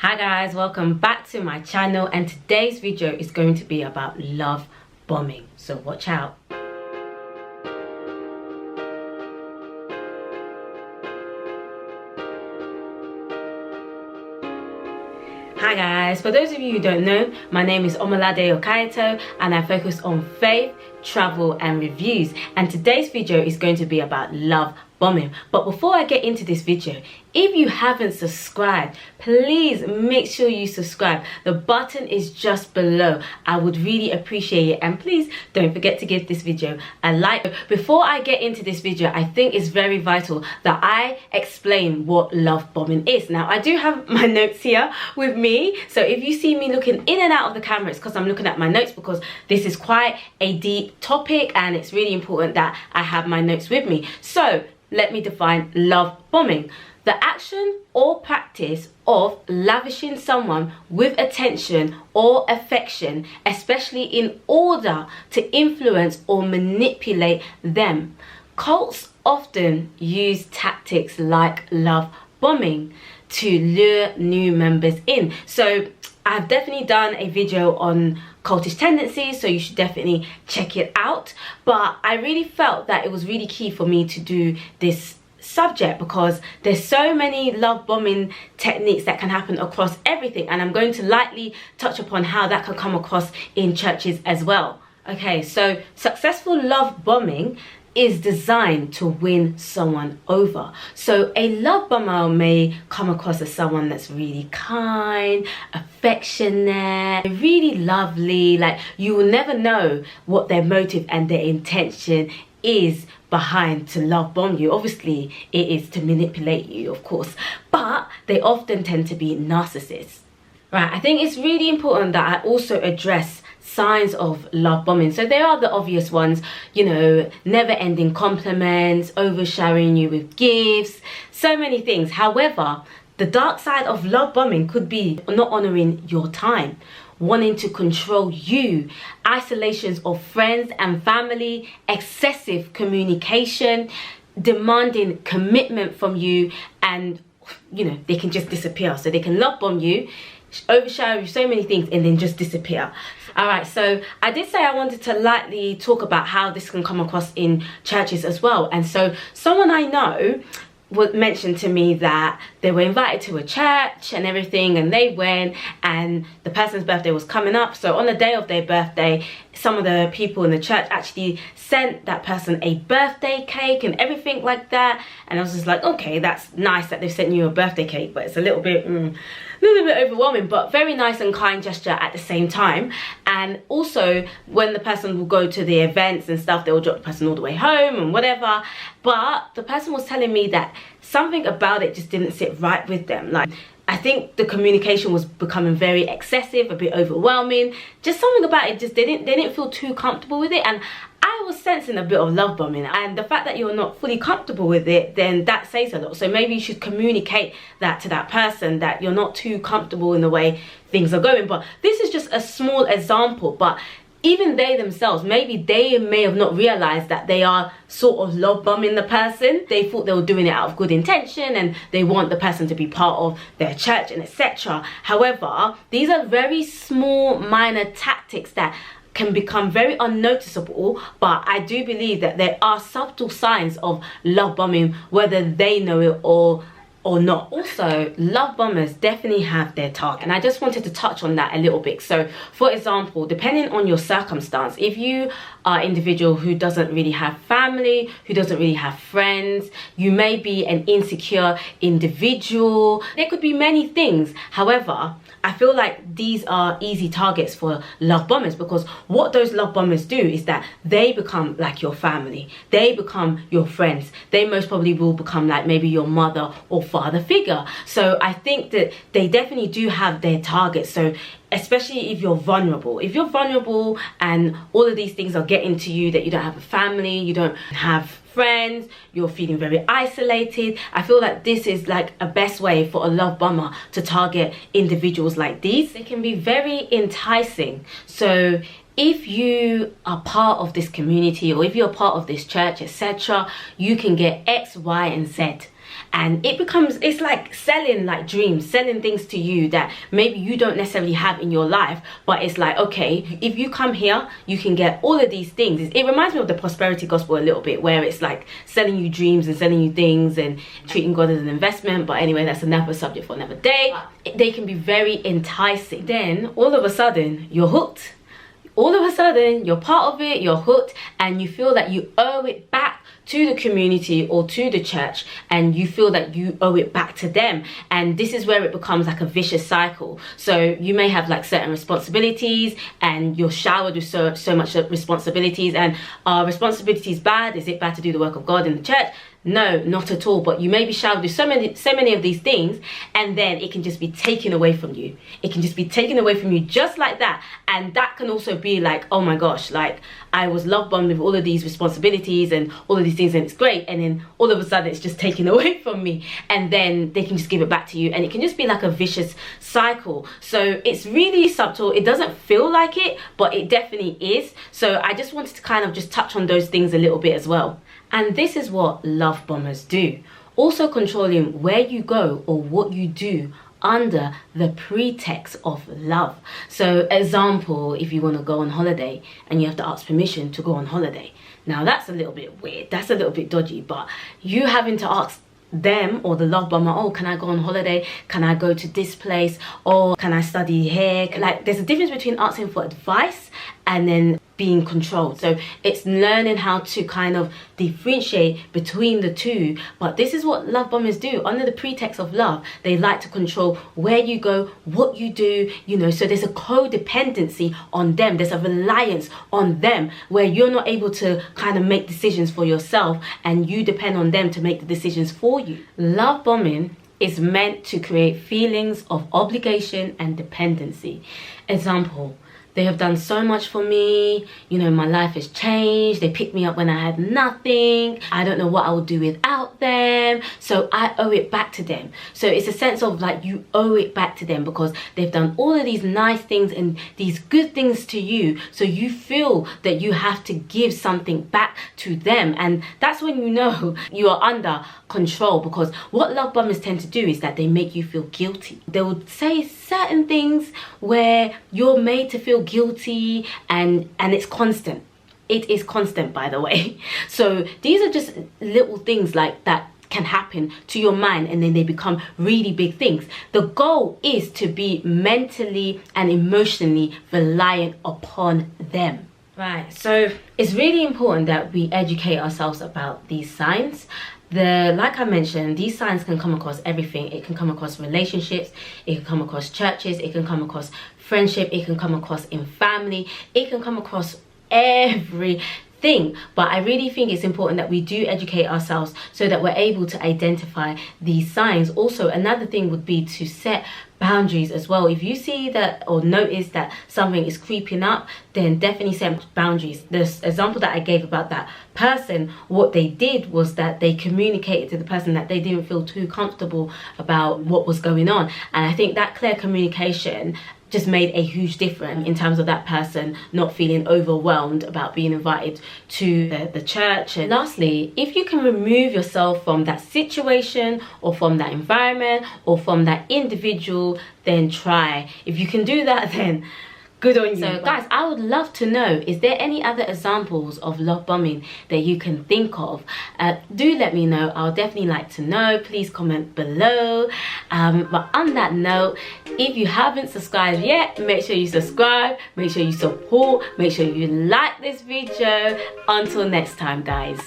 Hi guys, welcome back to my channel, and today's video is going to be about love bombing, so watch out. Hi guys, for those of you who don't know, my name is omoladeokaiyeto and I focus on faith, travel and reviews, and today's video is going to be about love bombing. But before I get into this video, if you haven't subscribed, please make sure you subscribe. The button is just below. I would really appreciate it, and please don't forget to give this video a like. Before I get into this video, I think it's very vital that I explain what love bombing is. Now, I do have my notes here with me, so if you see me looking in and out of the camera, it's because I'm looking at my notes, because this is quite a deep topic and it's really important that I have my notes with me. So let me define love bombing: the action or practice of lavishing someone with attention or affection, especially in order to influence or manipulate them. Cults often use tactics like love bombing to lure new members in. So I've definitely done a video on cultish tendencies, so you should definitely check it out. But I really felt that it was really key for me to do this subject because there's so many love bombing techniques that can happen across everything, and I'm going to lightly touch upon how that can come across in churches as well. Okay, so successful love bombing is designed to win someone over. So a love bomber may come across as someone that's really kind, affectionate, really lovely. Like, you will never know what their motive and their intention is behind to love bomb you. Obviously it is to manipulate you, of course, but they often tend to be narcissists. Right, I think it's really important that I also address signs of love bombing. So there are the obvious ones, you know, never ending compliments, overshowering you with gifts, so many things. However, the dark side of love bombing could be not honoring your time, wanting to control you, isolations of friends and family, excessive communication, demanding commitment from you, and you know, they can just disappear. So they can love bomb you, overshadow so many things, and then just disappear. All right, so I did say I wanted to lightly talk about how this can come across in churches as well. And so someone I know mentioned to me that they were invited to a church and everything, and they went, and the person's birthday was coming up. So on the day of their birthday, some of the people in the church actually sent that person a birthday cake and everything like that. And I was just like, okay, that's nice that they've sent you a birthday cake, but it's a little bit overwhelming, but very nice and kind gesture at the same time. And also, when the person will go to the events and stuff, they will drop the person all the way home and whatever. But the person was telling me that something about it just didn't sit right with them. Like, I think the communication was becoming very excessive, a bit overwhelming. Just something about it, just they didn't feel too comfortable with it. And I was sensing a bit of love bombing, and the fact that you're not fully comfortable with it, then that says a lot. So maybe you should communicate that to that person, that you're not too comfortable in the way things are going. But this is just a small example, but even they themselves, maybe they may have not realized that they are sort of love bombing the person. They thought they were doing it out of good intention and they want the person to be part of their church and etc. However, these are very small, minor tactics that can become very unnoticeable, but I do believe that there are subtle signs of love bombing, whether they know it or not. Also, love bombers definitely have their target, and I just wanted to touch on that a little bit. So for example, depending on your circumstance, if you are an individual who doesn't really have family, who doesn't really have friends, you may be an insecure individual, there could be many things. However, I feel like these are easy targets for love bombers, because what those love bombers do is that they become like your family, they become your friends, they most probably will become like maybe your mother or father figure. So I think that they definitely do have their targets. So especially if you're vulnerable, and all of these things are getting to you, that you don't have a family, you don't have friends, you're feeling very isolated, I feel like this is like a best way for a love bomber to target individuals like these. They can be very enticing. So if you are part of this community, or if you're part of this church, etc., you can get X, Y, and Z. and it's like selling like dreams, selling things to you that maybe you don't necessarily have in your life, but it's like, okay, if you come here you can get all of these things. It reminds me of the prosperity gospel a little bit, where it's like selling you dreams and selling you things and treating God as an investment. But anyway, that's another subject for another day. They can be very enticing. Then all of a sudden you're hooked. All of a sudden you're part of it, you're hooked, and you feel that you owe it back to the community or to the church, and you feel that you owe it back to them. And this is where it becomes like a vicious cycle. So you may have like certain responsibilities, and you're showered with so much responsibilities. And are responsibilities bad? Is it bad to do the work of God in the church? No, not at all. But you may be showered with so many of these things, and then it can just be taken away from you. It can just be taken away from you just like that. And that can also be like, oh my gosh, like I was love bombed with all of these responsibilities and all of these things, and it's great, and then all of a sudden it's just taken away from me, and then they can just give it back to you, and it can just be like a vicious cycle. So it's really subtle. It doesn't feel like it, but it definitely is. So I just wanted to kind of just touch on those things a little bit as well. And this is what love bombers do. Also controlling where you go or what you do under the pretext of love. So example, if you want to go on holiday and you have to ask permission to go on holiday. Now that's a little bit weird. That's a little bit dodgy, but you having to ask them or the love bomber, oh, can I go on holiday? Can I go to this place? Or can I study here? Like there's a difference between asking for advice and then being controlled. So it's learning how to kind of differentiate between the two. But this is what love bombers do. Under the pretext of love, they like to control where you go, what you do, you know. So there's a codependency on them. There's a reliance on them where you're not able to kind of make decisions for yourself, and you depend on them to make the decisions for you. Love bombing is meant to create feelings of obligation and dependency. Example, they have done so much for me, you know, my life has changed, they picked me up when I had nothing, I don't know what I would do without them, so I owe it back to them. So it's a sense of like you owe it back to them because they've done all of these nice things and these good things to you, so you feel that you have to give something back to them. And that's when you know you are under control, because what love bombers tend to do is that they make you feel guilty. They will say certain things where you're made to feel guilty, and it's constant. It is constant, by the way. So these are just little things like that can happen to your mind, and then they become really big things. The goal is to be mentally and emotionally reliant upon them. Right, so it's really important that we educate ourselves about these signs. Like I mentioned, these signs can come across everything. It can come across relationships, it can come across churches, it can come across friendship, it can come across in family, it can come across everything. But I really think it's important that we do educate ourselves so that we're able to identify these signs. Also, another thing would be to set boundaries as well. If you see that or notice that something is creeping up, then definitely set boundaries. This example that I gave about that person, what they did was that they communicated to the person that they didn't feel too comfortable about what was going on. And I think that clear communication just made a huge difference in terms of that person not feeling overwhelmed about being invited to the church. And lastly, if you can remove yourself from that situation or from that environment or from that individual, then try. If you can do that, then good on you. So guys, I would love to know, is there any other examples of love bombing that you can think of? Do let me know. I'll definitely like to know. Please comment below. But on that note, if you haven't subscribed yet, make sure you subscribe, make sure you support, make sure you like this video. Until next time, guys.